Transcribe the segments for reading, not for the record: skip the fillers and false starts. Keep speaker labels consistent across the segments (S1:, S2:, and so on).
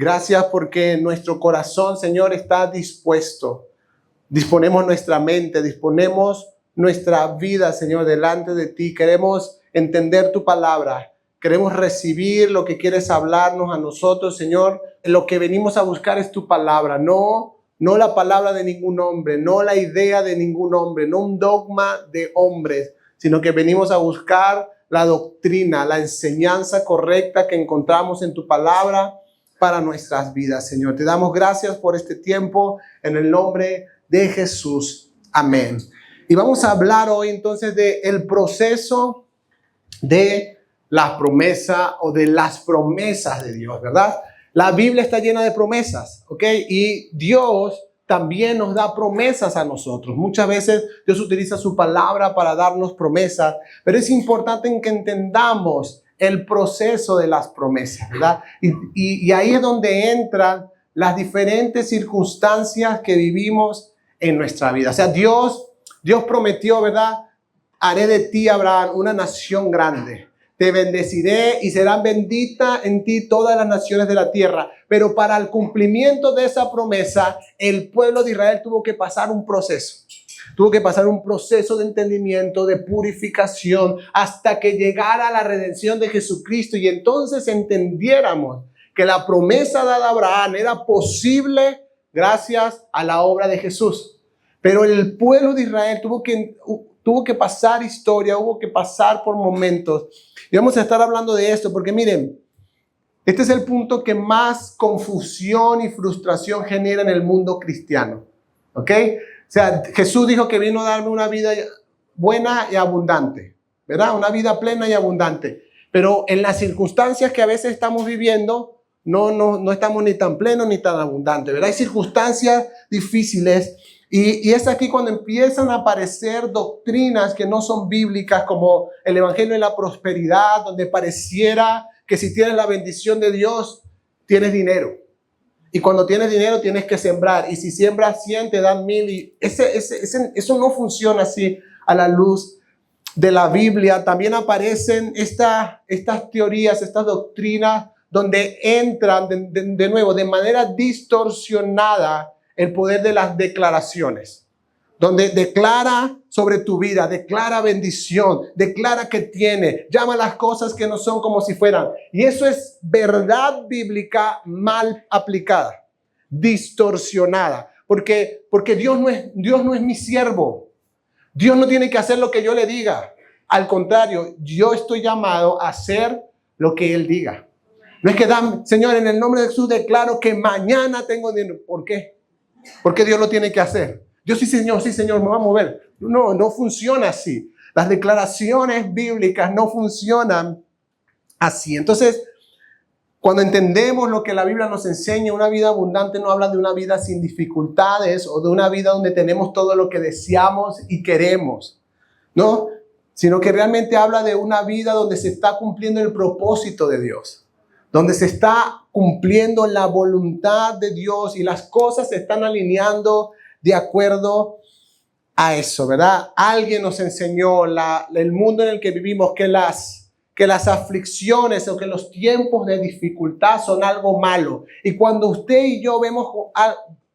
S1: Gracias porque nuestro corazón, Señor, está dispuesto. Disponemos nuestra mente, disponemos nuestra vida, Señor, delante de ti. Queremos entender tu palabra. Queremos recibir lo que quieres hablarnos a nosotros, Señor. Lo que venimos a buscar es tu palabra, no la palabra de ningún hombre, no la idea de ningún hombre, no un dogma de hombres, sino que venimos a buscar la doctrina, la enseñanza correcta que encontramos en tu palabra para nuestras vidas, Señor. Te damos gracias por este tiempo en el nombre de Jesús. Amén. Y vamos a hablar hoy entonces del proceso de la promesa o de las promesas de Dios, ¿verdad? La Biblia está llena de promesas, ¿ok? Y Dios también nos da promesas a nosotros. Muchas veces Dios utiliza su palabra para darnos promesas, pero es importante que entendamos el proceso de las promesas, ¿verdad? Y ahí es donde entran las diferentes circunstancias que vivimos en nuestra vida. O sea, Dios prometió, ¿verdad? Haré de ti, Abraham, una nación grande. Te bendeciré y serán benditas en ti todas las naciones de la tierra. Pero para el cumplimiento de esa promesa, el pueblo de Israel tuvo que pasar un proceso. Tuvo que pasar un proceso de entendimiento, de purificación, hasta que llegara la redención de Jesucristo. Y entonces entendiéramos que la promesa dada a Abraham era posible gracias a la obra de Jesús. Pero el pueblo de Israel tuvo que pasar historia, hubo que pasar por momentos. Y vamos a estar hablando de esto porque miren, este es el punto que más confusión y frustración genera en el mundo cristiano. ¿Ok? O sea, Jesús dijo que vino a darme una vida buena y abundante, ¿verdad? Una vida plena y abundante. Pero en las circunstancias que a veces estamos viviendo, no estamos ni tan plenos ni tan abundantes, ¿verdad? Hay circunstancias difíciles. Y es aquí cuando empiezan a aparecer doctrinas que no son bíblicas, como el evangelio de la prosperidad, donde pareciera que si tienes la bendición de Dios, tienes dinero. Y cuando tienes dinero tienes que sembrar. Y si siembras 100, te dan 1000. Y eso no funciona así a la luz de la Biblia. También aparecen estas teorías, estas doctrinas, donde entran de nuevo de manera distorsionada el poder de las declaraciones, donde declara sobre tu vida, declara bendición, declara que tiene, llama las cosas que no son como si fueran. Y eso es verdad bíblica mal aplicada, distorsionada, porque Dios no es mi siervo. Dios no tiene que hacer lo que yo le diga. Al contrario, yo estoy llamado a hacer lo que Él diga. No es que, Señor, en el nombre de Jesús declaro que mañana tengo dinero. ¿Por qué? Porque Dios lo tiene que hacer. Yo sí, Señor, me va a mover. No funciona así. Las declaraciones bíblicas no funcionan así. Entonces, cuando entendemos lo que la Biblia nos enseña, una vida abundante no habla de una vida sin dificultades o de una vida donde tenemos todo lo que deseamos y queremos, ¿no? Sino que realmente habla de una vida donde se está cumpliendo el propósito de Dios, donde se está cumpliendo la voluntad de Dios y las cosas se están alineando de acuerdo a eso, ¿verdad? Alguien nos enseñó, el mundo en el que vivimos, que las aflicciones o que los tiempos de dificultad son algo malo. Y cuando usted y yo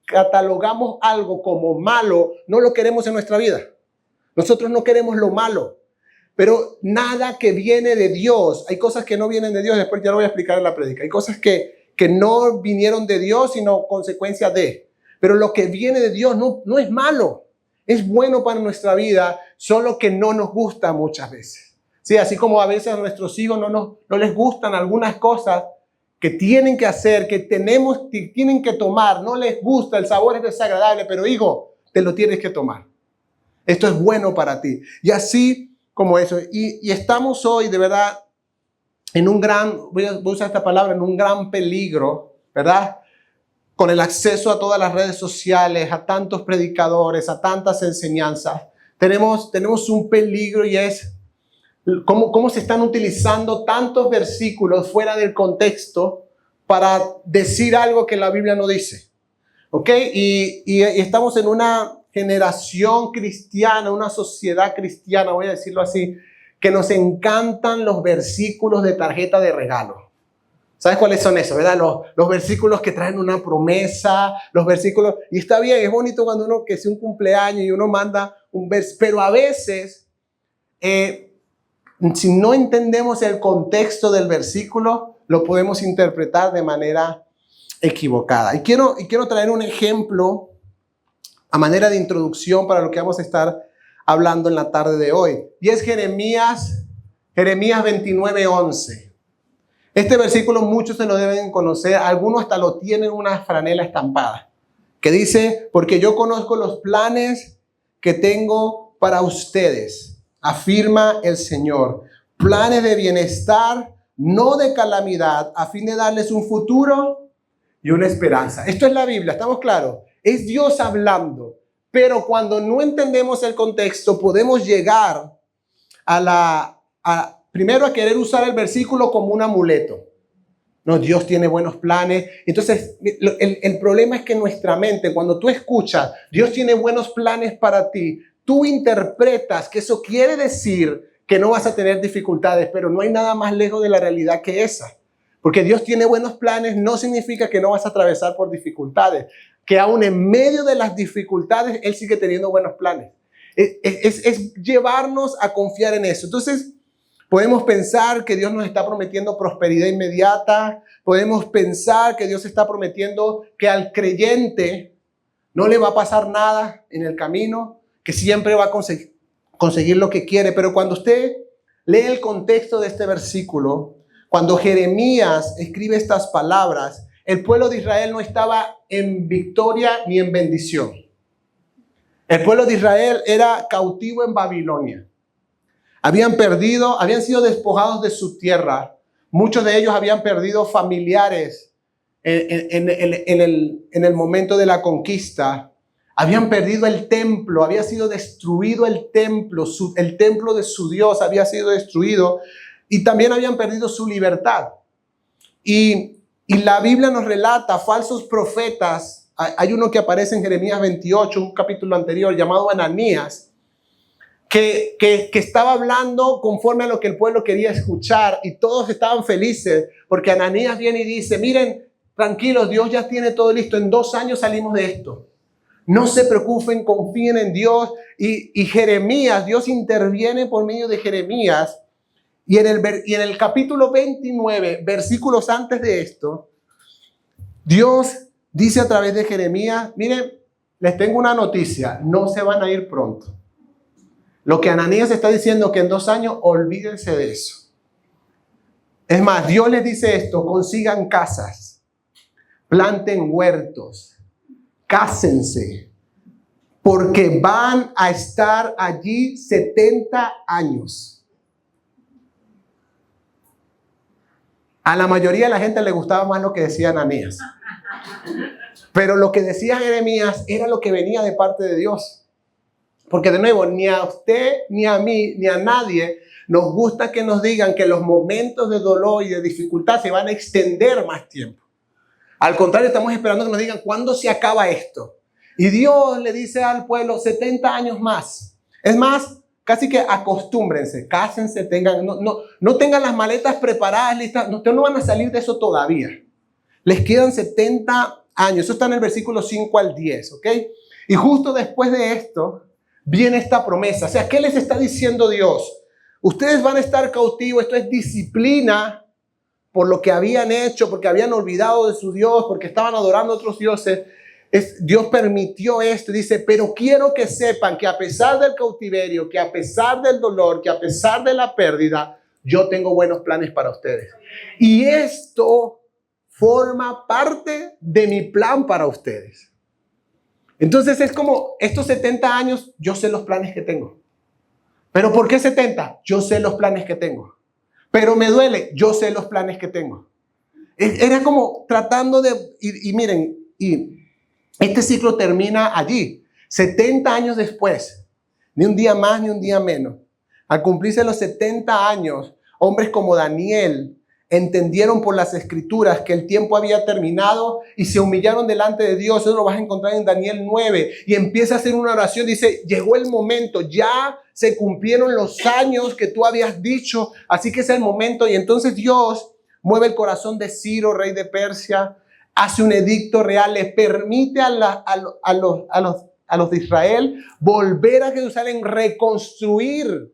S1: catalogamos algo como malo, no lo queremos en nuestra vida. Nosotros no queremos lo malo. Pero nada que viene de Dios, hay cosas que no vienen de Dios, después ya lo voy a explicar en la prédica. Hay cosas que no vinieron de Dios, sino consecuencia de. Pero lo que viene de Dios no es malo, es bueno para nuestra vida, solo que no nos gusta muchas veces. Sí, así como a veces a nuestros hijos no les gustan algunas cosas que tienen que hacer, que tienen que tomar, no les gusta, el sabor es desagradable, pero hijo, te lo tienes que tomar. Esto es bueno para ti. Y así como eso. Y estamos hoy, de verdad, en un gran, voy a usar esta palabra, en un gran peligro, ¿verdad? Con el acceso a todas las redes sociales, a tantos predicadores, a tantas enseñanzas. Tenemos un peligro y es cómo se están utilizando tantos versículos fuera del contexto para decir algo que la Biblia no dice. ¿Ok? Y estamos en una generación cristiana, una sociedad cristiana, voy a decirlo así, que nos encantan los versículos de tarjeta de regalo. ¿Sabes cuáles son esos, verdad? Los versículos que traen una promesa, los versículos, y está bien, es bonito cuando uno, que sea un cumpleaños y uno manda un verso, pero a veces, si no entendemos el contexto del versículo, lo podemos interpretar de manera equivocada. Y quiero traer un ejemplo a manera de introducción para lo que vamos a estar hablando en la tarde de hoy. Y es Jeremías 29:11. Este versículo muchos se lo deben conocer, algunos hasta lo tienen una franela estampada, que dice, porque yo conozco los planes que tengo para ustedes, afirma el Señor, planes de bienestar, no de calamidad, a fin de darles un futuro y una esperanza. Esto es la Biblia, ¿estamos claros? Es Dios hablando, pero cuando no entendemos el contexto, podemos llegar primero a querer usar el versículo como un amuleto. No, Dios tiene buenos planes. Entonces, el problema es que nuestra mente, cuando tú escuchas, Dios tiene buenos planes para ti, tú interpretas que eso quiere decir que no vas a tener dificultades, pero no hay nada más lejos de la realidad que esa. Porque Dios tiene buenos planes no significa que no vas a atravesar por dificultades, que aún en medio de las dificultades, Él sigue teniendo buenos planes. Es llevarnos a confiar en eso. Entonces, podemos pensar que Dios nos está prometiendo prosperidad inmediata. Podemos pensar que Dios está prometiendo que al creyente no le va a pasar nada en el camino, que siempre va a conseguir lo que quiere. Pero cuando usted lee el contexto de este versículo, cuando Jeremías escribe estas palabras, el pueblo de Israel no estaba en victoria ni en bendición. El pueblo de Israel era cautivo en Babilonia. Habían sido despojados de su tierra. Muchos de ellos habían perdido familiares en el momento de la conquista. Habían perdido el templo, había sido destruido el templo de su Dios había sido destruido y también habían perdido su libertad. Y la Biblia nos relata falsos profetas. Hay uno que aparece en Jeremías 28, un capítulo anterior, llamado Ananías, que estaba hablando conforme a lo que el pueblo quería escuchar y todos estaban felices porque Ananías viene y dice, miren, tranquilos, Dios ya tiene todo listo, en 2 años salimos de esto. No se preocupen, confíen en Dios. Y Jeremías, Dios interviene por medio de Jeremías. Y en el capítulo 29, versículos antes de esto, Dios dice a través de Jeremías, miren, les tengo una noticia, no se van a ir pronto. Lo que Ananías está diciendo que en 2 años, olvídense de eso. Es más, Dios les dice esto, consigan casas, planten huertos, cásense, porque van a estar allí 70 años. A la mayoría de la gente le gustaba más lo que decía Ananías. Pero lo que decía Jeremías era lo que venía de parte de Dios. Porque de nuevo, ni a usted, ni a mí, ni a nadie nos gusta que nos digan que los momentos de dolor y de dificultad se van a extender más tiempo. Al contrario, estamos esperando que nos digan cuándo se acaba esto. Y Dios le dice al pueblo 70 años más. Es más, casi que acostúmbrense, cásense, no tengan las maletas preparadas, listas. Ustedes no van a salir de eso todavía. Les quedan 70 años. Eso está en el versículo 5 al 10, ¿ok? Y justo después de esto viene esta promesa. O sea, ¿qué les está diciendo Dios? Ustedes van a estar cautivos. Esto es disciplina por lo que habían hecho, porque habían olvidado de su Dios, porque estaban adorando a otros dioses. Dios permitió esto. Dice, pero quiero que sepan que a pesar del cautiverio, que a pesar del dolor, que a pesar de la pérdida, yo tengo buenos planes para ustedes. Y esto forma parte de mi plan para ustedes. Entonces es como estos 70 años, yo sé los planes que tengo. ¿Pero por qué 70? Yo sé los planes que tengo. Pero me duele, yo sé los planes que tengo. Era como tratando de, y miren, y este ciclo termina allí, 70 años después, ni un día más ni un día menos. Al cumplirse los 70 años, hombres como Daniel entendieron por las escrituras que el tiempo había terminado y se humillaron delante de Dios. Eso lo vas a encontrar en Daniel 9 y empieza a hacer una oración. Dice, llegó el momento, ya se cumplieron los años que tú habías dicho, así que es el momento. Y entonces Dios mueve el corazón de Ciro, rey de Persia, hace un edicto real, le permite a los de Israel volver a Jerusalén, reconstruir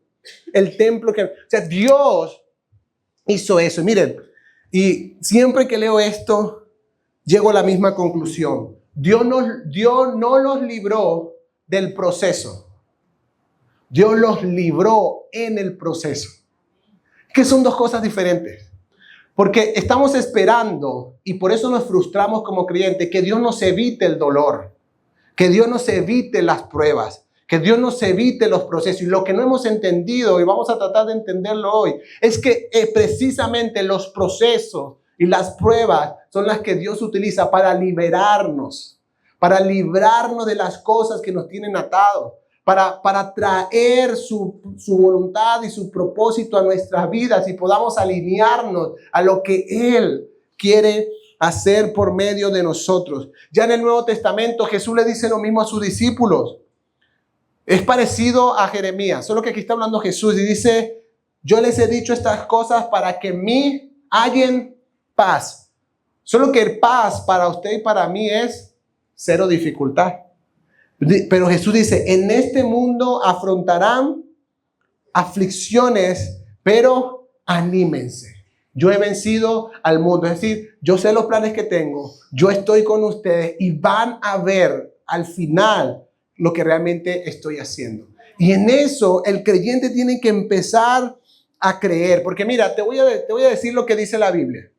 S1: el templo. O sea, Dios hizo eso. Miren, y siempre que leo esto, llego a la misma conclusión. Dios no los libró del proceso. Dios los libró en el proceso. Que son dos cosas diferentes. Porque estamos esperando, y por eso nos frustramos como creyentes, que Dios nos evite el dolor, que Dios nos evite las pruebas, que Dios nos evite los procesos. Y lo que no hemos entendido, y vamos a tratar de entenderlo hoy, es que precisamente los procesos y las pruebas son las que Dios utiliza para liberarnos, para librarnos de las cosas que nos tienen atados, para traer su voluntad y su propósito a nuestras vidas y podamos alinearnos a lo que Él quiere hacer por medio de nosotros. Ya en el Nuevo Testamento Jesús le dice lo mismo a sus discípulos. Es parecido a Jeremías, solo que aquí está hablando Jesús y dice: yo les he dicho estas cosas para que en mí hallen paz. Solo que el paz para usted y para mí es cero dificultad. Pero Jesús dice: en este mundo afrontarán aflicciones, pero anímense. Yo he vencido al mundo. Es decir, yo sé los planes que tengo, yo estoy con ustedes y van a ver al final lo que realmente estoy haciendo. Y en eso el creyente tiene que empezar a creer. Porque mira, te voy a decir lo que dice la Biblia.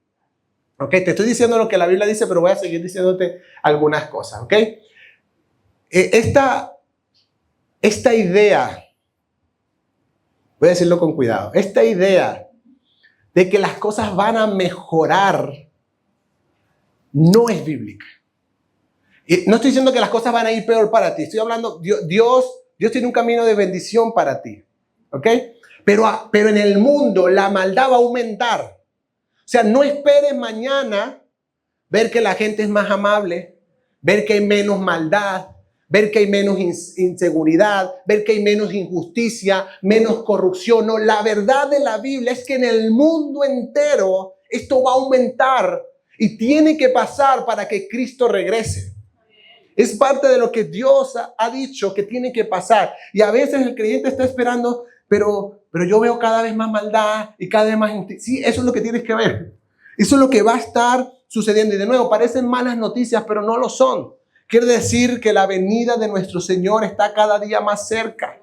S1: ¿Ok? Te estoy diciendo lo que la Biblia dice, pero voy a seguir diciéndote algunas cosas. ¿Ok? Esta idea, voy a decirlo con cuidado, esta idea de que las cosas van a mejorar no es bíblica. Y no estoy diciendo que las cosas van a ir peor para ti. Estoy hablando, Dios tiene un camino de bendición para ti. ¿Ok? Pero en el mundo la maldad va a aumentar. O sea, no esperes mañana ver que la gente es más amable, ver que hay menos maldad, ver que hay menos inseguridad, ver que hay menos injusticia, menos corrupción. No, la verdad de la Biblia es que en el mundo entero esto va a aumentar y tiene que pasar para que Cristo regrese. Es parte de lo que Dios ha dicho que tiene que pasar. Y a veces el creyente está esperando, pero yo veo cada vez más maldad y cada vez más injusticia. Sí, eso es lo que tienes que ver. Eso es lo que va a estar sucediendo. Y de nuevo, parecen malas noticias, pero no lo son. Quiere decir que la venida de nuestro Señor está cada día más cerca,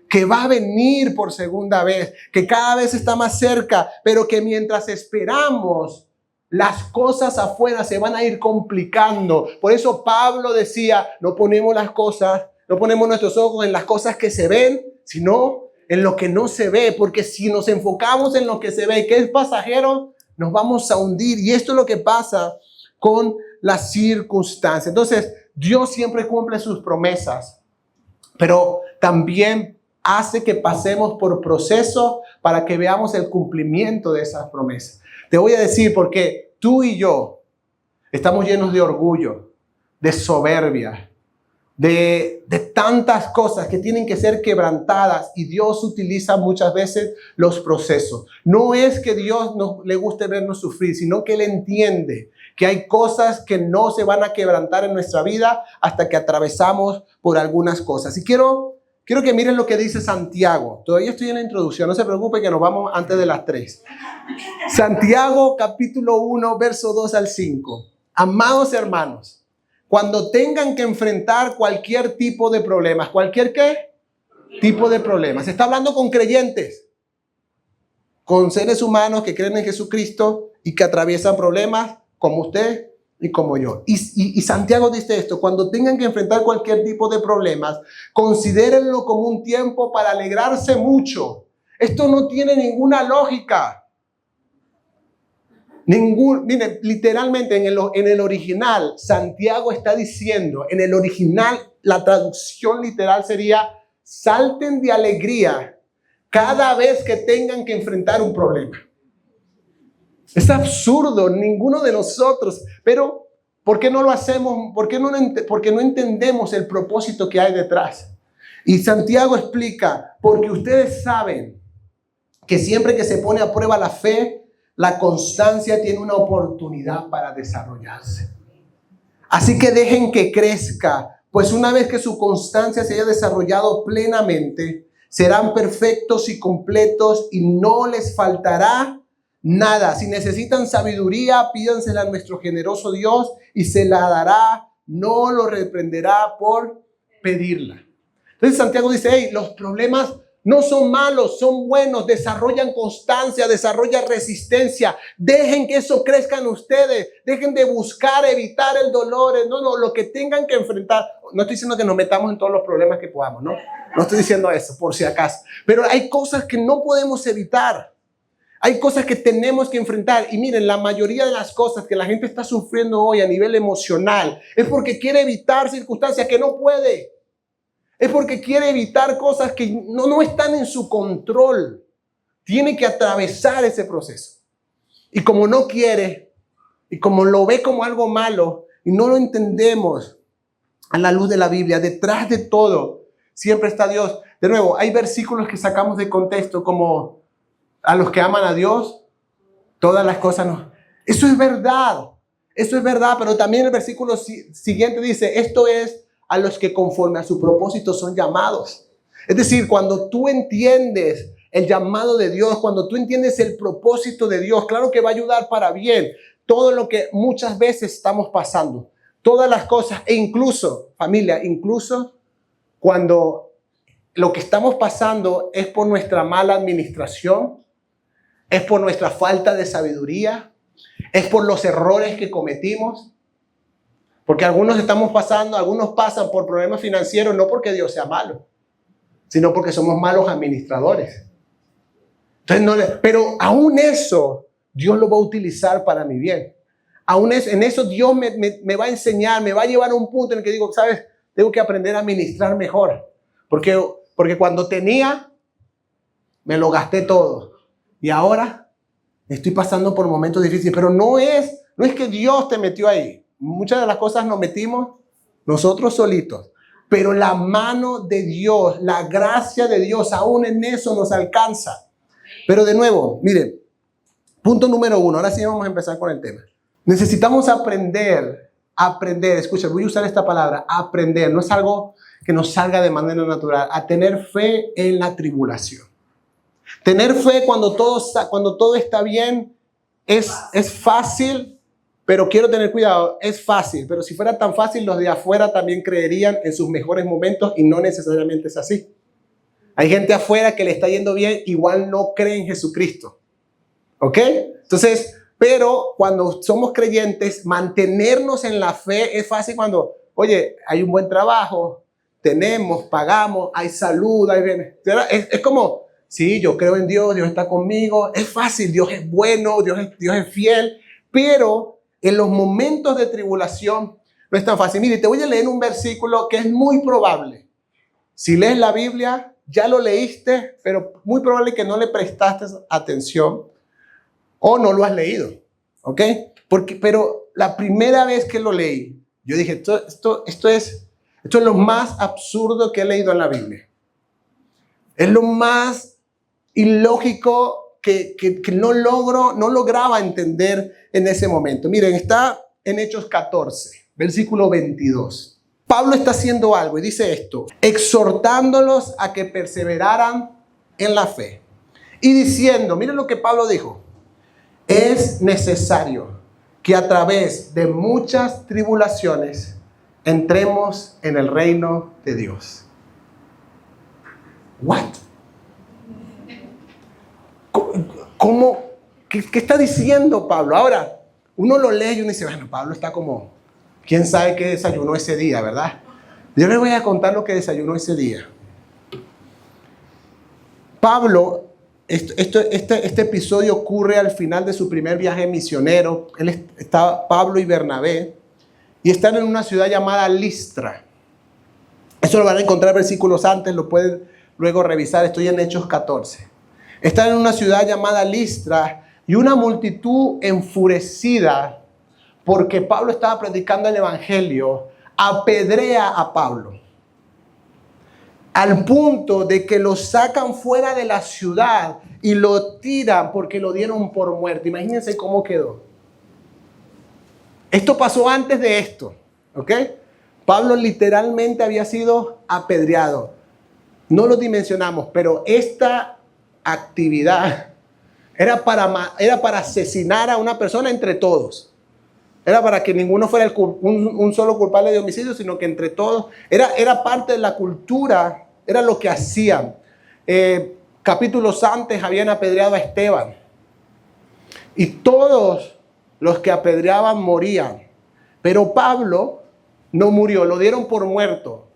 S1: que va a venir por segunda vez, que cada vez está más cerca, pero que mientras esperamos, las cosas afuera se van a ir complicando. Por eso Pablo decía: no ponemos nuestros ojos en las cosas que se ven, sino en lo que no se ve, porque si nos enfocamos en lo que se ve, que es pasajero, nos vamos a hundir. Y esto es lo que pasa con las circunstancias. Entonces, Dios siempre cumple sus promesas, pero también hace que pasemos por procesos para que veamos el cumplimiento de esas promesas. Te voy a decir por qué tú y yo estamos llenos de orgullo, de soberbia, de tantas cosas que tienen que ser quebrantadas, y Dios utiliza muchas veces los procesos. No es que Dios no le guste vernos sufrir, sino que Él entiende que hay cosas que no se van a quebrantar en nuestra vida hasta que atravesamos por algunas cosas. Y quiero que miren lo que dice Santiago. Todavía estoy en la introducción, no se preocupe que nos vamos antes de las 3. Santiago capítulo 1, verso 2 al 5. Amados hermanos, cuando tengan que enfrentar cualquier tipo de problemas, ¿cualquier qué? Tipo de problemas. Se está hablando con creyentes, con seres humanos que creen en Jesucristo y que atraviesan problemas como usted y como yo. Y Santiago dice esto: cuando tengan que enfrentar cualquier tipo de problemas, considérenlo como un tiempo para alegrarse mucho. Esto no tiene ninguna lógica. Miren, literalmente en el original, Santiago está diciendo, en el original, la traducción literal sería: salten de alegría cada vez que tengan que enfrentar un problema. Es absurdo, ninguno de nosotros, pero ¿por qué no lo hacemos? Porque no entendemos el propósito que hay detrás. Y Santiago explica: porque ustedes saben que siempre que se pone a prueba la fe, la constancia tiene una oportunidad para desarrollarse. Así que dejen que crezca, pues una vez que su constancia se haya desarrollado plenamente, serán perfectos y completos y no les faltará nada. Si necesitan sabiduría, pídansela a nuestro generoso Dios y se la dará. No lo reprenderá por pedirla. Entonces Santiago dice, hey, los problemas no son malos, son buenos, desarrollan constancia, desarrollan resistencia. Dejen que eso crezca en ustedes. Dejen de buscar evitar el dolor. No, lo que tengan que enfrentar. No estoy diciendo que nos metamos en todos los problemas que podamos, ¿no? No estoy diciendo eso, por si acaso. Pero hay cosas que no podemos evitar. Hay cosas que tenemos que enfrentar. Y miren, la mayoría de las cosas que la gente está sufriendo hoy a nivel emocional es porque quiere evitar circunstancias que no puede. Es porque quiere evitar cosas que no están en su control. Tiene que atravesar ese proceso. Y como no quiere, y como lo ve como algo malo, y no lo entendemos a la luz de la Biblia, detrás de todo siempre está Dios. De nuevo, hay versículos que sacamos de contexto como a los que aman a Dios, todas las cosas no. Eso es verdad, pero también el versículo siguiente dice, esto es a los que conforme a su propósito son llamados. Es decir, cuando tú entiendes el llamado de Dios, cuando tú entiendes el propósito de Dios, claro que va a ayudar para bien todo lo que muchas veces estamos pasando, todas las cosas, e incluso, familia, incluso cuando lo que estamos pasando es por nuestra mala administración, es por nuestra falta de sabiduría, es por los errores que cometimos. Porque algunos pasan por problemas financieros no porque Dios sea malo, sino porque somos malos administradores. Entonces, pero aún eso, Dios lo va a utilizar para mi bien. Aún en eso Dios me va a enseñar, me va a llevar a un punto en el que digo, ¿sabes? Tengo que aprender a administrar mejor. Porque cuando tenía, me lo gasté todo. Y ahora estoy pasando por momentos difíciles. Pero no es que Dios te metió ahí. Muchas de las cosas nos metimos nosotros solitos. Pero la mano de Dios, la gracia de Dios, aún en eso nos alcanza. Pero de nuevo, miren, punto número 1. Ahora sí vamos a empezar con el tema. Necesitamos aprender. Escucha, voy a usar esta palabra, aprender. No es algo que nos salga de manera natural. A tener fe en la tribulación. Tener fe cuando todo está bien es fácil. Pero quiero tener cuidado, es fácil, pero si fuera tan fácil, los de afuera también creerían en sus mejores momentos y no necesariamente es así. Hay gente afuera que le está yendo bien, igual no cree en Jesucristo. ¿Ok? Entonces, pero cuando somos creyentes, mantenernos en la fe es fácil cuando, oye, hay un buen trabajo, tenemos, pagamos, hay salud, hay bienestar. Es como, sí, yo creo en Dios, Dios está conmigo, es fácil, Dios es bueno, Dios es fiel, pero en los momentos de tribulación no es tan fácil. Mire, te voy a leer un versículo que es muy probable. Si lees la Biblia, ya lo leíste, pero muy probable que no le prestaste atención o no lo has leído. ¿Ok? Pero la primera vez que lo leí, yo dije, esto es lo más absurdo que he leído en la Biblia. Es lo más ilógico que no lograba entender en ese momento. Miren, está en Hechos 14, versículo 22. Pablo está haciendo algo y dice esto, exhortándolos a que perseveraran en la fe y diciendo, miren lo que Pablo dijo, es necesario que a través de muchas tribulaciones entremos en el reino de Dios. ¿What? ¿Cómo? ¿Qué está diciendo Pablo? Ahora, uno lo lee y uno dice, bueno, Pablo está como, quién sabe qué desayunó ese día, ¿verdad? Yo les voy a contar lo que desayunó ese día. Pablo, este episodio ocurre al final de su primer viaje misionero. Pablo y Bernabé, y están en una ciudad llamada Listra. Eso lo van a encontrar versículos antes, lo pueden luego revisar. Estoy en Hechos 14. Están en una ciudad llamada Listra y una multitud enfurecida porque Pablo estaba predicando el evangelio, apedrea a Pablo. al punto de que lo sacan fuera de la ciudad y lo tiran porque lo dieron por muerto. Imagínense cómo quedó. Esto pasó antes de esto, ¿ok? Pablo literalmente había sido apedreado. No lo dimensionamos, pero esta actividad era para asesinar a una persona entre todos. Era para que ninguno fuera un solo culpable de homicidio, sino que entre todos. Era parte de la cultura, era lo que hacían. Capítulos antes habían apedreado a Esteban. Y todos los que apedreaban morían. Pero Pablo no murió, lo dieron por muerto.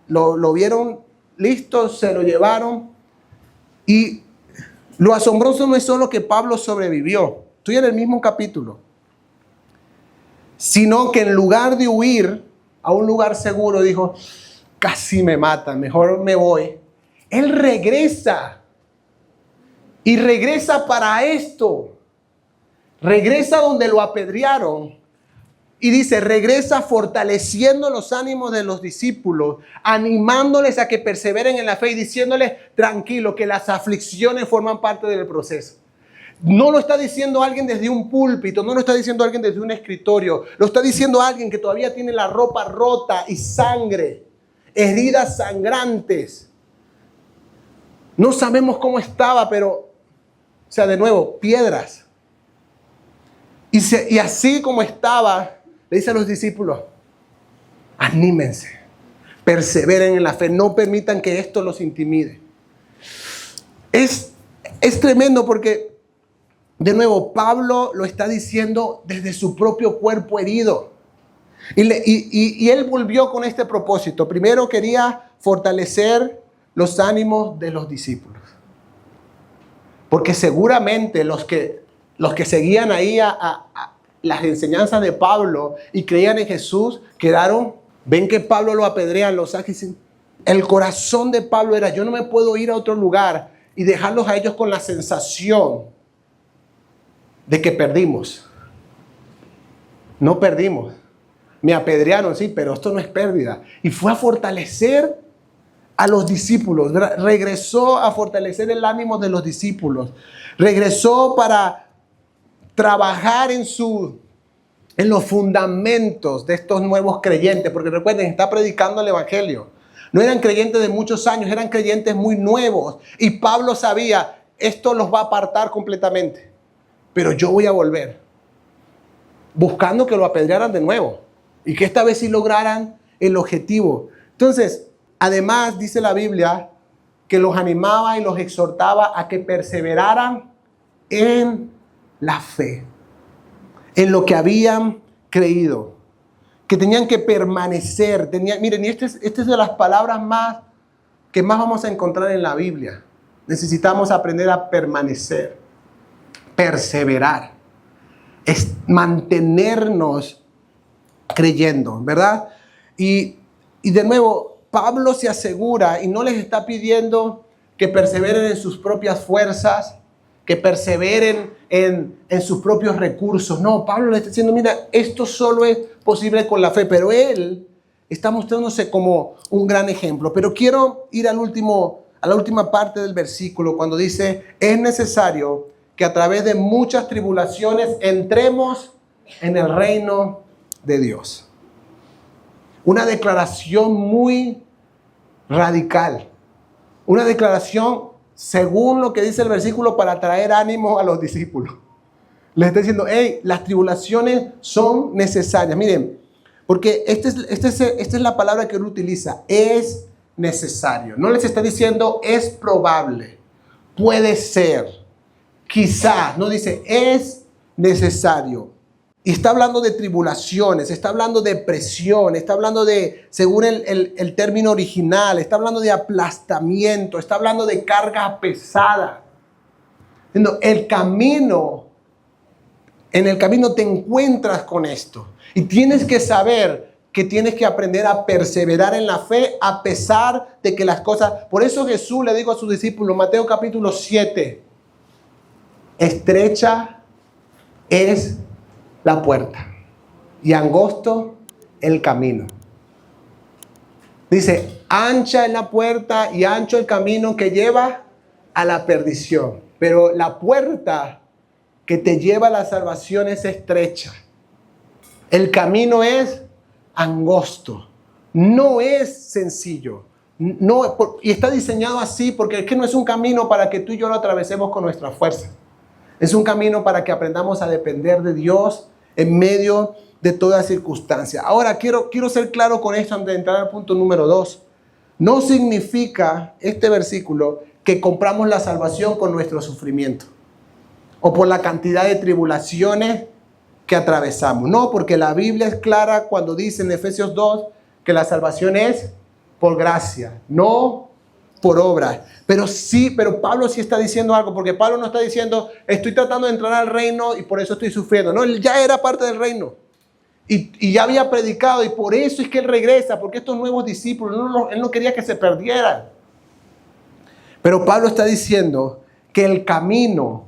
S1: Lo vieron listo, se lo llevaron. Y lo asombroso no es solo que Pablo sobrevivió. Estoy en el mismo capítulo. Sino que en lugar de huir a un lugar seguro, dijo, casi me matan, mejor me voy. Él regresa. Y regresa para esto. Regresa donde lo apedrearon. Y dice, regresa fortaleciendo los ánimos de los discípulos, animándoles a que perseveren en la fe y diciéndoles, tranquilo, que las aflicciones forman parte del proceso. No lo está diciendo alguien desde un púlpito, no lo está diciendo alguien desde un escritorio, lo está diciendo alguien que todavía tiene la ropa rota y sangre, heridas sangrantes. No sabemos cómo estaba, pero, o sea, de nuevo, piedras. Y así como estaba, le dice a los discípulos, anímense, perseveren en la fe, no permitan que esto los intimide. Es tremendo porque, de nuevo, Pablo lo está diciendo desde su propio cuerpo herido. Y él volvió con este propósito. Primero quería fortalecer los ánimos de los discípulos. Porque seguramente los que seguían ahí a las enseñanzas de Pablo y creían en Jesús, ven que Pablo lo apedrean, los sacan. El corazón de Pablo era, yo no me puedo ir a otro lugar y dejarlos a ellos con la sensación de que perdimos. No perdimos. Me apedrearon, sí, pero esto no es pérdida. Y fue a fortalecer a los discípulos. Regresó a fortalecer el ánimo de los discípulos. Regresó para trabajar en los fundamentos de estos nuevos creyentes. Porque recuerden, está predicando el evangelio. No eran creyentes de muchos años, eran creyentes muy nuevos. Y Pablo sabía, esto los va a apartar completamente. Pero yo voy a volver. Buscando que lo apedrearan de nuevo. Y que esta vez sí lograran el objetivo. Entonces, además dice la Biblia que los animaba y los exhortaba a que perseveraran en la fe. En lo que habían creído. Que tenían que permanecer. Miren, y esta es de las palabras que más vamos a encontrar en la Biblia. Necesitamos aprender a permanecer. Perseverar. Es mantenernos creyendo, ¿verdad? Y de nuevo, Pablo se asegura y no les está pidiendo que perseveren en sus propias fuerzas, que perseveren en sus propios recursos. No, Pablo le está diciendo, mira, esto solo es posible con la fe, pero él está mostrándose como un gran ejemplo. Pero quiero ir a la última parte del versículo, cuando dice, es necesario que a través de muchas tribulaciones entremos en el reino de Dios. Una declaración muy radical. Una declaración, según lo que dice el versículo, para traer ánimo a los discípulos. Les está diciendo, hey, las tribulaciones son necesarias. Miren, porque esta es la palabra que él utiliza. Es necesario. No les está diciendo, es probable, puede ser. Quizás, no dice, es necesario. Y está hablando de tribulaciones, está hablando de presión, está hablando de, según el término original, está hablando de aplastamiento, está hablando de carga pesada. En el camino te encuentras con esto. Y tienes que saber que tienes que aprender a perseverar en la fe a pesar de que las cosas... Por eso Jesús le dijo a sus discípulos, Mateo capítulo 7, estrecha es la puerta y angosto el camino. Dice, ancha es la puerta y ancho el camino que lleva a la perdición. Pero la puerta que te lleva a la salvación es estrecha. El camino es angosto. No es sencillo. No, y está diseñado así porque es que no es un camino para que tú y yo lo atravesemos con nuestra fuerza. Es un camino para que aprendamos a depender de Dios en medio de toda circunstancia. Ahora, quiero ser claro con esto antes de entrar al punto número 2. No significa este versículo que compramos la salvación con nuestro sufrimiento o por la cantidad de tribulaciones que atravesamos. No, porque la Biblia es clara cuando dice en Efesios 2 que la salvación es por gracia, no por obras. Pero Pablo sí está diciendo algo, porque Pablo no está diciendo, estoy tratando de entrar al reino y por eso estoy sufriendo. No, él ya era parte del reino y ya había predicado y por eso es que él regresa, porque estos nuevos discípulos, él no quería que se perdieran. Pero Pablo está diciendo que el camino,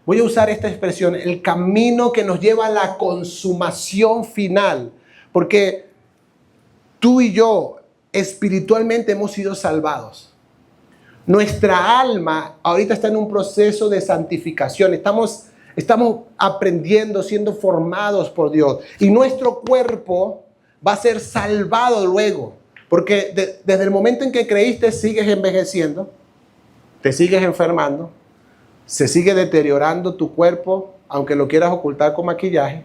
S1: voy a usar esta expresión, el camino que nos lleva a la consumación final, porque tú y yo espiritualmente hemos sido salvados. Nuestra alma ahorita está en un proceso de santificación. Estamos aprendiendo, siendo formados por Dios. Y nuestro cuerpo va a ser salvado luego. Porque desde el momento en que creíste sigues envejeciendo, te sigues enfermando, se sigue deteriorando tu cuerpo, aunque lo quieras ocultar con maquillaje.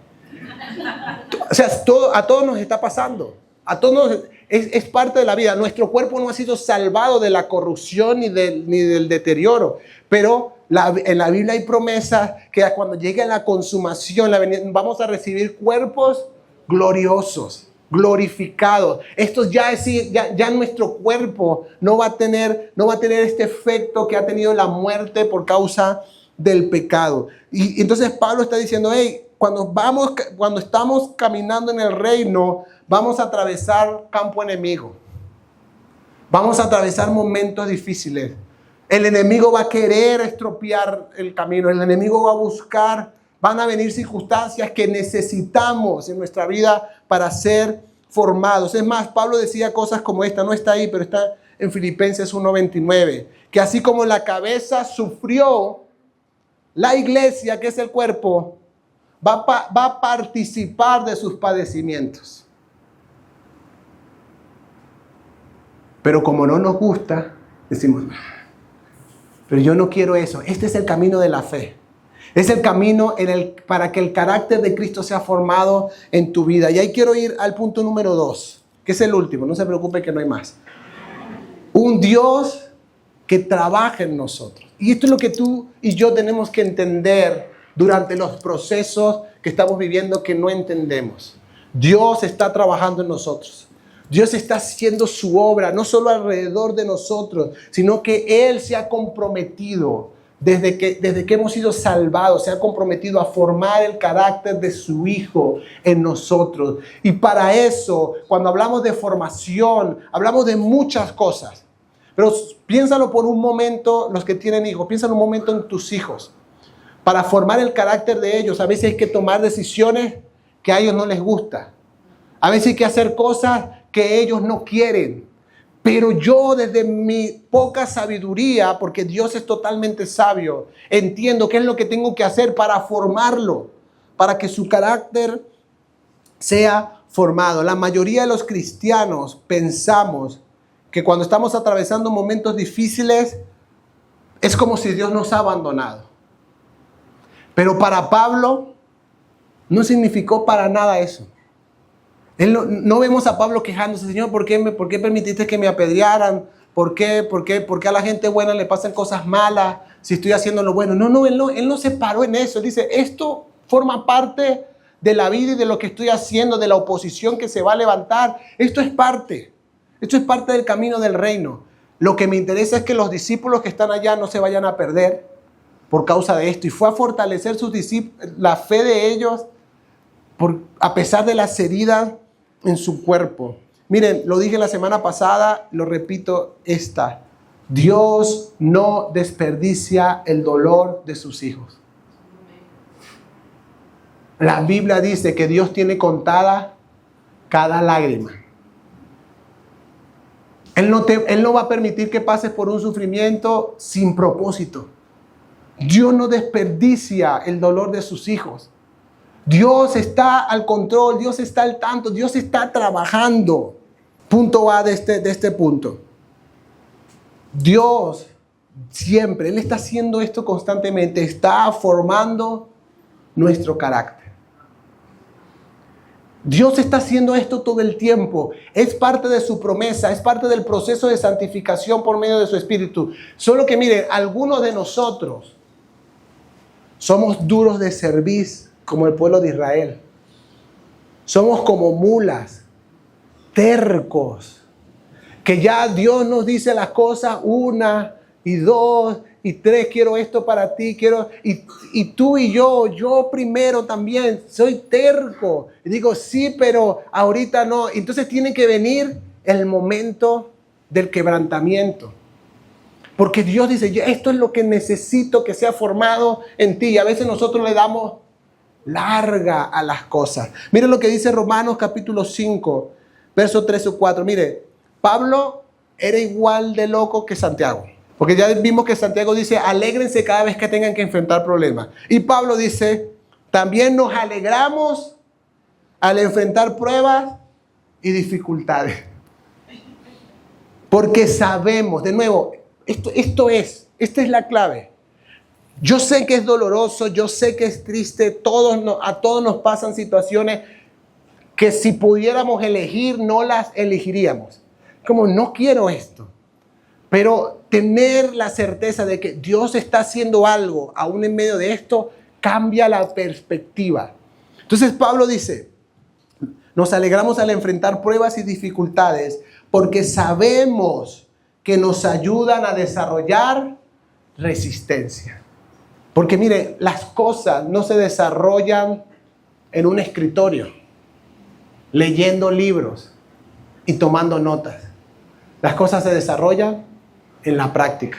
S1: O sea, a todos nos está pasando. A todos es parte de la vida. Nuestro cuerpo no ha sido salvado de la corrupción ni del deterioro. Pero en la Biblia hay promesas que cuando llegue a la consumación, vamos a recibir cuerpos gloriosos, glorificados. Esto ya nuestro cuerpo no va a tener este efecto que ha tenido la muerte por causa del pecado. Y entonces Pablo está diciendo, hey, cuando estamos caminando en el reino, vamos a atravesar campo enemigo. Vamos a atravesar momentos difíciles. El enemigo va a querer estropear el camino. El enemigo va a buscar. Van a venir circunstancias que necesitamos en nuestra vida para ser formados. Es más, Pablo decía cosas como esta. No está ahí, pero está en Filipenses 1:29. Que así como la cabeza sufrió, la iglesia, que es el cuerpo, va a participar de sus padecimientos. Pero como no nos gusta, decimos, pero yo no quiero eso. Este es el camino de la fe. Es el camino para que el carácter de Cristo sea formado en tu vida. Y ahí quiero ir al punto número 2, que es el último. No se preocupe que no hay más. Un Dios que trabaja en nosotros. Y esto es lo que tú y yo tenemos que entender durante los procesos que estamos viviendo que no entendemos. Dios está trabajando en nosotros. Dios está haciendo su obra, no solo alrededor de nosotros, sino que Él se ha comprometido, desde que hemos sido salvados, se ha comprometido a formar el carácter de su Hijo en nosotros. Y para eso, cuando hablamos de formación, hablamos de muchas cosas. Pero piénsalo por un momento, los que tienen hijos, piénsalo un momento en tus hijos. Para formar el carácter de ellos, a veces hay que tomar decisiones que a ellos no les gusta. A veces hay que hacer cosas que ellos no quieren. Pero yo desde mi poca sabiduría, porque Dios es totalmente sabio, entiendo qué es lo que tengo que hacer para formarlo, para que su carácter sea formado. La mayoría de los cristianos pensamos que cuando estamos atravesando momentos difíciles, es como si Dios nos ha abandonado. Pero para Pablo no significó para nada eso. No vemos a Pablo quejándose, Señor, ¿por qué permitiste que me apedrearan? ¿Por qué a la gente buena le pasan cosas malas si estoy haciendo lo bueno? Él no se paró en eso. Él dice, esto forma parte de la vida y de lo que estoy haciendo, de la oposición que se va a levantar. Esto es parte del camino del reino. Lo que me interesa es que los discípulos que están allá no se vayan a perder por causa de esto. Y fue a fortalecer la fe de ellos a pesar de las heridas en su cuerpo. Miren, lo dije la semana pasada, lo repito esta. Dios no desperdicia el dolor de sus hijos. La Biblia dice que Dios tiene contada cada lágrima. Él no va a permitir que pases por un sufrimiento sin propósito. Dios no desperdicia el dolor de sus hijos. Dios está al control, Dios está al tanto, Dios está trabajando. Punto A de este punto. Dios siempre, Él está haciendo esto constantemente, está formando nuestro carácter. Dios está haciendo esto todo el tiempo. Es parte de su promesa, es parte del proceso de santificación por medio de su Espíritu. Solo que miren, algunos de nosotros somos duros de cerviz como el pueblo de Israel. Somos como mulas, tercos, que ya Dios nos dice las cosas una y dos y tres, quiero esto para ti, y tú y yo primero también, soy terco. Y digo, sí, pero ahorita no. Entonces tiene que venir el momento del quebrantamiento. Porque Dios dice, esto es lo que necesito que sea formado en ti. Y a veces nosotros le damos larga a las cosas. Miren lo que dice Romanos capítulo 5, versos 3 o 4. Mire, Pablo era igual de loco que Santiago. Porque ya vimos que Santiago dice, alégrense cada vez que tengan que enfrentar problemas. Y Pablo dice, también nos alegramos al enfrentar pruebas y dificultades. Porque sabemos, de nuevo, esta es la clave. Yo sé que es doloroso, yo sé que es triste, a todos nos pasan situaciones que si pudiéramos elegir, no las elegiríamos. Como no quiero esto. Pero tener la certeza de que Dios está haciendo algo, aún en medio de esto, cambia la perspectiva. Entonces Pablo dice, nos alegramos al enfrentar pruebas y dificultades porque sabemos que nos ayudan a desarrollar resistencia. Porque mire, las cosas no se desarrollan en un escritorio, leyendo libros y tomando notas. Las cosas se desarrollan en la práctica.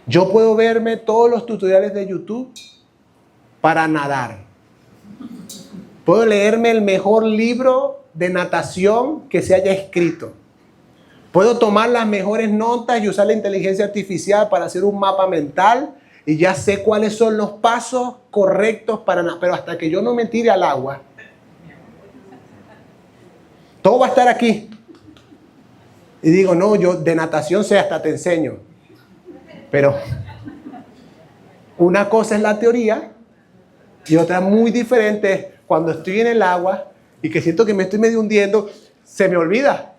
S1: Yo puedo verme todos los tutoriales de YouTube para nadar. Puedo leerme el mejor libro de natación que se haya escrito. Puedo tomar las mejores notas y usar la inteligencia artificial para hacer un mapa mental y ya sé cuáles son los pasos correctos para nadar. Pero hasta que yo no me tire al agua, todo va a estar aquí. Y digo, no, yo de natación sé, hasta te enseño. Pero una cosa es la teoría y otra muy diferente es cuando estoy en el agua y que siento que me estoy medio hundiendo, se me olvida.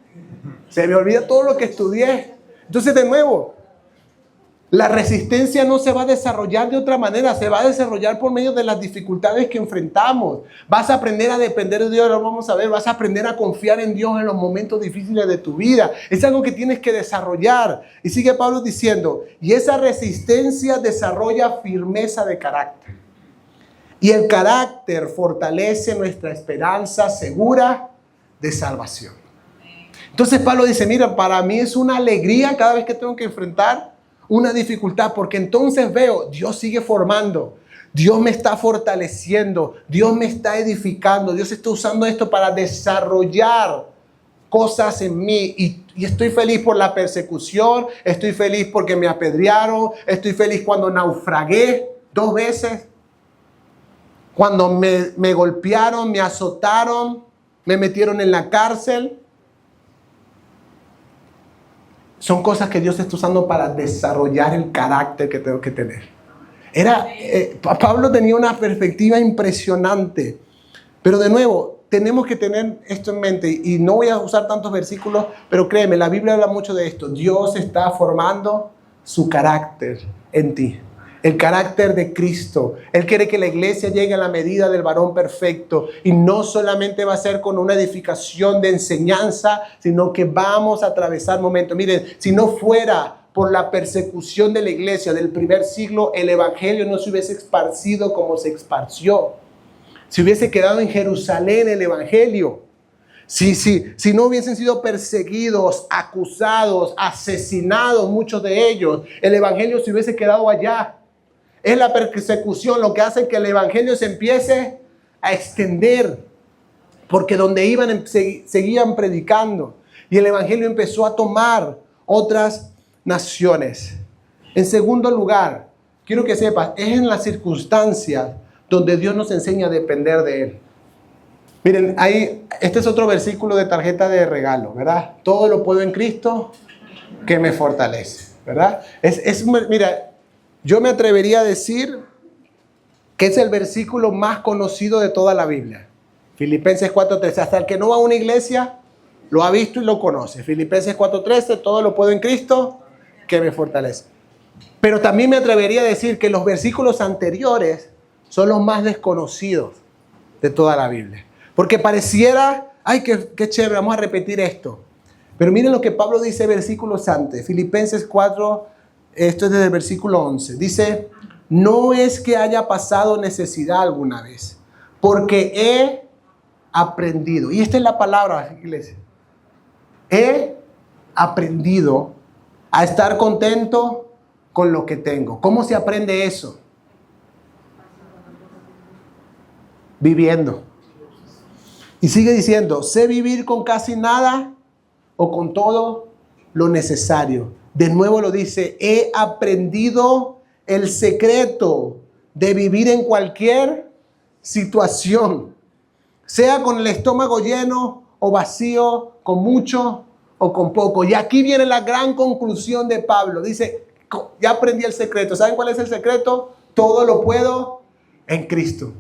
S1: Se me olvida todo lo que estudié. Entonces, de nuevo, la resistencia no se va a desarrollar de otra manera, se va a desarrollar por medio de las dificultades que enfrentamos. Vas a aprender a depender de Dios, lo vamos a ver, vas a aprender a confiar en Dios en los momentos difíciles de tu vida. Es algo que tienes que desarrollar. Y sigue Pablo diciendo, y esa resistencia desarrolla firmeza de carácter. Y el carácter fortalece nuestra esperanza segura de salvación. Entonces Pablo dice, mira, para mí es una alegría cada vez que tengo que enfrentar una dificultad, porque entonces veo, Dios sigue formando, Dios me está fortaleciendo, Dios me está edificando, Dios está usando esto para desarrollar cosas en mí y estoy feliz por la persecución, estoy feliz porque me apedrearon, estoy feliz cuando naufragué 2 veces, cuando me golpearon, me azotaron, me metieron en la cárcel. Son cosas que Dios está usando para desarrollar el carácter que tengo que tener. Pablo tenía una perspectiva impresionante. Pero de nuevo, tenemos que tener esto en mente. Y no voy a usar tantos versículos, pero créeme, la Biblia habla mucho de esto. Dios está formando su carácter en ti. El carácter de Cristo. Él quiere que la iglesia llegue a la medida del varón perfecto. Y no solamente va a ser con una edificación de enseñanza, sino que vamos a atravesar momentos. Miren, si no fuera por la persecución de la iglesia del primer siglo, el evangelio no se hubiese esparcido como se esparció. Si hubiese quedado en Jerusalén el evangelio. Si no hubiesen sido perseguidos, acusados, asesinados muchos de ellos, el evangelio se hubiese quedado allá. Es la persecución lo que hace que el evangelio se empiece a extender. Porque donde iban seguían predicando. y el evangelio empezó a tomar otras naciones. En segundo lugar, quiero que sepas, es en las circunstancias donde Dios nos enseña a depender de Él. Miren, este es otro versículo de tarjeta de regalo, ¿verdad? Todo lo puedo en Cristo que me fortalece, ¿verdad? Mira, yo me atrevería a decir que es el versículo más conocido de toda la Biblia. Filipenses 4:13. Hasta el que no va a una iglesia lo ha visto y lo conoce. Filipenses 4:13, todo lo puedo en Cristo que me fortalece. Pero también me atrevería a decir que los versículos anteriores son los más desconocidos de toda la Biblia. Porque pareciera, ay, qué chévere, vamos a repetir esto. Pero miren lo que Pablo dice versículos antes. Filipenses 4, esto es desde el versículo 11. Dice, no es que haya pasado necesidad alguna vez, porque he aprendido. Y esta es la palabra, iglesia. He aprendido a estar contento con lo que tengo. ¿Cómo se aprende eso? Viviendo. Y sigue diciendo, sé vivir con casi nada o con todo lo necesario. De nuevo lo dice, he aprendido el secreto de vivir en cualquier situación, sea con el estómago lleno o vacío, con mucho o con poco. Y aquí viene la gran conclusión de Pablo. Dice, ya aprendí el secreto. ¿Saben cuál es el secreto? Todo lo puedo en Cristo.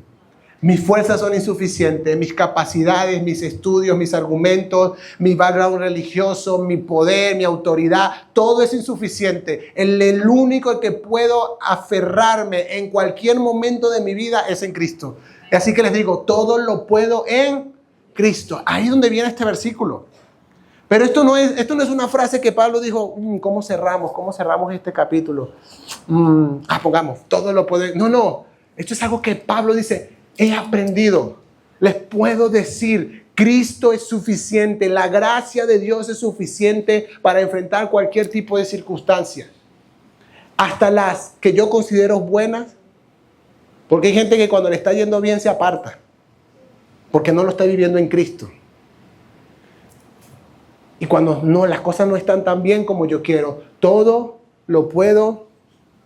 S1: Mis fuerzas son insuficientes, mis capacidades, mis estudios, mis argumentos, mi background religioso, mi poder, mi autoridad, todo es insuficiente. El único que puedo aferrarme en cualquier momento de mi vida es en Cristo. Así que les digo, todo lo puedo en Cristo. Ahí es donde viene este versículo. Pero esto no es una frase que Pablo dijo, ¿cómo cerramos este capítulo? Pongamos, todo lo puedo. No, esto es algo que Pablo dice, he aprendido, les puedo decir, Cristo es suficiente, la gracia de Dios es suficiente para enfrentar cualquier tipo de circunstancia. Hasta las que yo considero buenas, porque hay gente que cuando le está yendo bien se aparta, porque no lo está viviendo en Cristo. Y cuando las cosas no están tan bien como yo quiero, todo lo puedo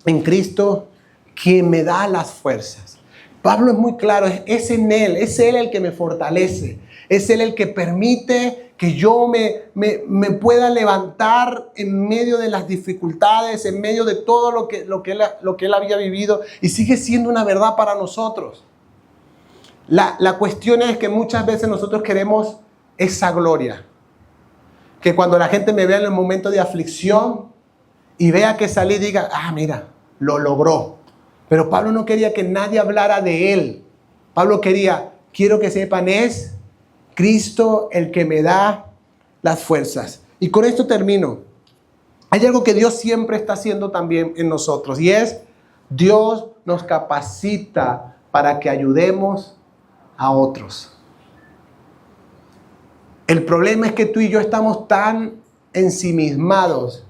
S1: en Cristo, quien me da las fuerzas. Pablo es muy claro, es en Él, es Él el que me fortalece, es Él el que permite que yo me pueda levantar en medio de las dificultades, en medio de todo lo que él había vivido, y sigue siendo una verdad para nosotros. La cuestión es que muchas veces nosotros queremos esa gloria, que cuando la gente me vea en el momento de aflicción y vea que salí, diga, mira, lo logró. Pero Pablo no quería que nadie hablara de él. Pablo quería, quiero que sepan, es Cristo el que me da las fuerzas. Y con esto termino. Hay algo que Dios siempre está haciendo también en nosotros, y es, Dios nos capacita para que ayudemos a otros. El problema es que tú y yo estamos tan ensimismados,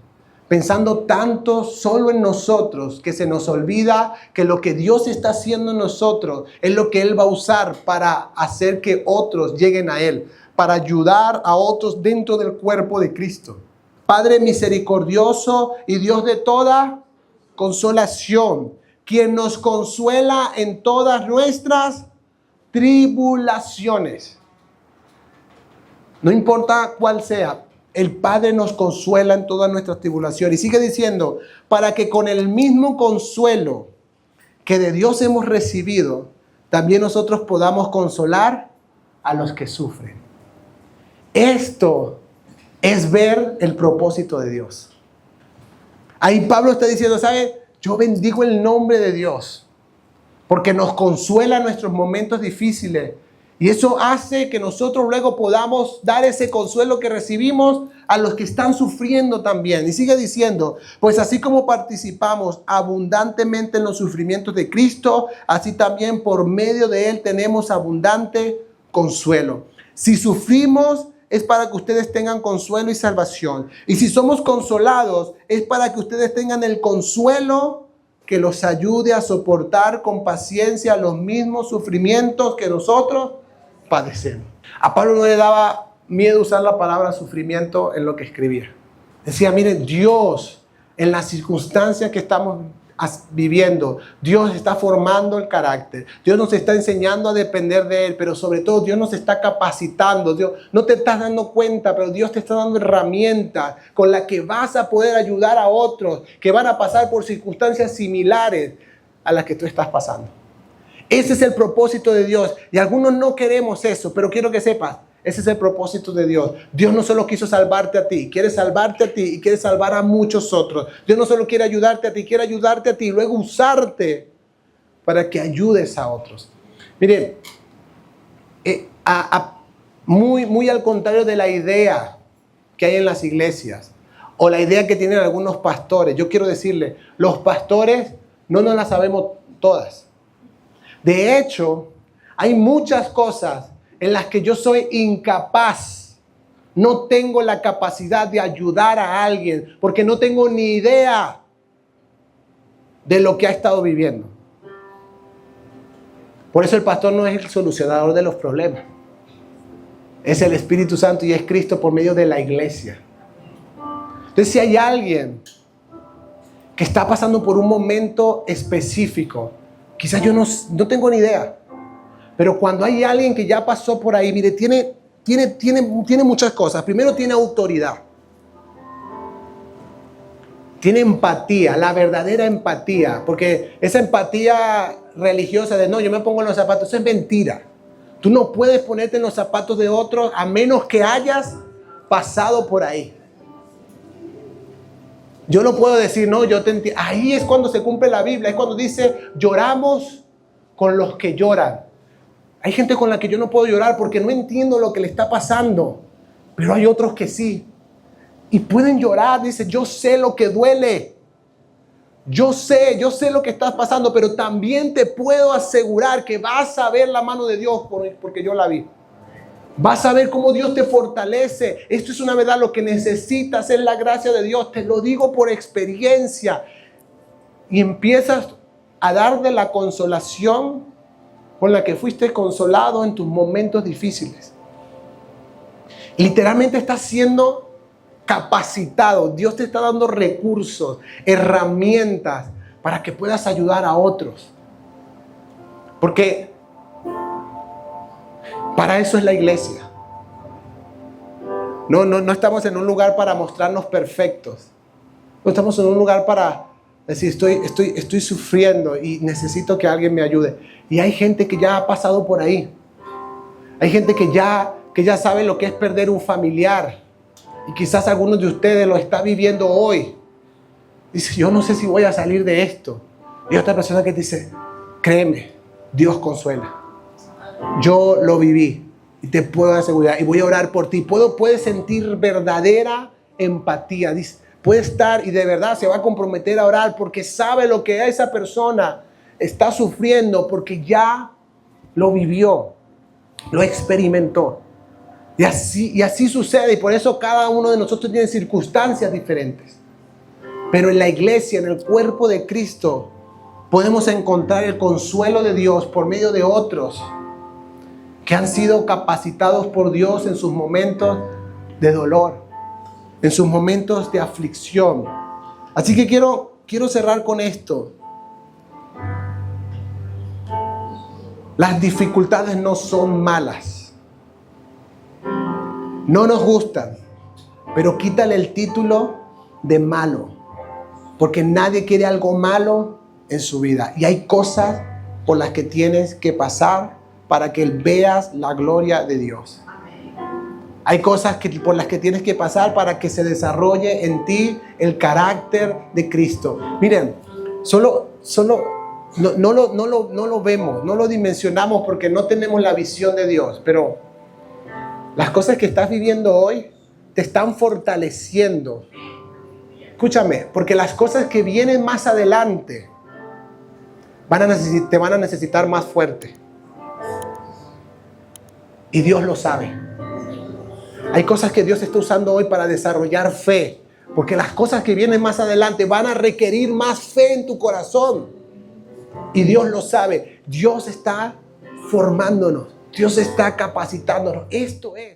S1: pensando tanto solo en nosotros, que se nos olvida que lo que Dios está haciendo en nosotros es lo que Él va a usar para hacer que otros lleguen a Él, para ayudar a otros dentro del cuerpo de Cristo. Padre misericordioso y Dios de toda consolación, quien nos consuela en todas nuestras tribulaciones. No importa cuál sea, el Padre nos consuela en todas nuestras tribulaciones. Y sigue diciendo, para que con el mismo consuelo que de Dios hemos recibido, también nosotros podamos consolar a los que sufren. Esto es ver el propósito de Dios. Ahí Pablo está diciendo, ¿sabe? Yo bendigo el nombre de Dios, porque nos consuela en nuestros momentos difíciles. Y eso hace que nosotros luego podamos dar ese consuelo que recibimos a los que están sufriendo también. Y sigue diciendo, pues así como participamos abundantemente en los sufrimientos de Cristo, así también por medio de Él tenemos abundante consuelo. Si sufrimos, es para que ustedes tengan consuelo y salvación. Y si somos consolados, es para que ustedes tengan el consuelo que los ayude a soportar con paciencia los mismos sufrimientos que nosotros padecemos. A Pablo no le daba miedo usar la palabra sufrimiento en lo que escribía. Decía, miren, Dios, en las circunstancias que estamos viviendo, Dios está formando el carácter. Dios nos está enseñando a depender de Él, pero sobre todo Dios nos está capacitando. Dios, no te estás dando cuenta, pero Dios te está dando herramientas con las que vas a poder ayudar a otros que van a pasar por circunstancias similares a las que tú estás pasando. Ese es el propósito de Dios. Y algunos no queremos eso, pero quiero que sepas, ese es el propósito de Dios. Dios no solo quiso salvarte a ti, quiere salvarte a ti y quiere salvar a muchos otros. Dios no solo quiere ayudarte a ti, quiere ayudarte a ti y luego usarte para que ayudes a otros. Miren, muy al contrario de la idea que hay en las iglesias o la idea que tienen algunos pastores, yo quiero decirle, los pastores no nos las sabemos todas. De hecho, hay muchas cosas en las que yo soy incapaz. No tengo la capacidad de ayudar a alguien porque no tengo ni idea de lo que ha estado viviendo. Por eso el pastor no es el solucionador de los problemas. Es el Espíritu Santo y es Cristo por medio de la iglesia. Entonces, si hay alguien que está pasando por un momento específico, quizás yo no tengo ni idea. Pero cuando hay alguien que ya pasó por ahí, mire, tiene muchas cosas. Primero, tiene autoridad. Tiene empatía, la verdadera empatía. Porque esa empatía religiosa de no, yo me pongo en los zapatos, eso es mentira. Tú no puedes ponerte en los zapatos de otros a menos que hayas pasado por ahí. Yo no puedo decir, no, yo te entiendo. Ahí es cuando se cumple la Biblia. Es cuando dice, lloramos con los que lloran. Hay gente con la que yo no puedo llorar porque no entiendo lo que le está pasando. Pero hay otros que sí. Y pueden llorar. Dice, yo sé lo que duele. Yo sé lo que estás pasando. Pero también te puedo asegurar que vas a ver la mano de Dios porque yo la vi. Vas a ver cómo Dios te fortalece. Esto es una verdad. Lo que necesitas es la gracia de Dios. Te lo digo por experiencia. Y empiezas a darle la consolación con la que fuiste consolado en tus momentos difíciles. Literalmente estás siendo capacitado. Dios te está dando recursos, herramientas para que puedas ayudar a otros. Porque para eso es la iglesia. No estamos en un lugar para mostrarnos perfectos. No estamos en un lugar para decir, estoy sufriendo y necesito que alguien me ayude. Y hay gente que ya ha pasado por ahí. Hay gente que ya sabe lo que es perder un familiar. Y quizás algunos de ustedes lo está viviendo hoy. Dice, yo no sé si voy a salir de esto. Y otra persona que dice, créeme, Dios consuela. Yo lo viví y te puedo asegurar y voy a orar por ti. Puedes sentir verdadera empatía. Dice, puede estar y de verdad se va a comprometer a orar porque sabe lo que esa persona está sufriendo porque ya lo vivió, lo experimentó. Y así sucede y por eso cada uno de nosotros tiene circunstancias diferentes. Pero en la iglesia, en el cuerpo de Cristo, podemos encontrar el consuelo de Dios por medio de otros que han sido capacitados por Dios en sus momentos de dolor, en sus momentos de aflicción. Así que quiero cerrar con esto. Las dificultades no son malas. No nos gustan, pero quítale el título de malo, porque nadie quiere algo malo en su vida. Y hay cosas por las que tienes que pasar para que veas la gloria de Dios. Hay cosas por las que tienes que pasar para que se desarrolle en ti el carácter de Cristo. Miren, no lo vemos, no lo dimensionamos porque no tenemos la visión de Dios, pero las cosas que estás viviendo hoy te están fortaleciendo. Escúchame, porque las cosas que vienen más adelante te van a necesitar más fuerte. Y Dios lo sabe. Hay cosas que Dios está usando hoy para desarrollar fe, porque las cosas que vienen más adelante van a requerir más fe en tu corazón. Y Dios lo sabe. Dios está formándonos. Dios está capacitándonos. Esto es.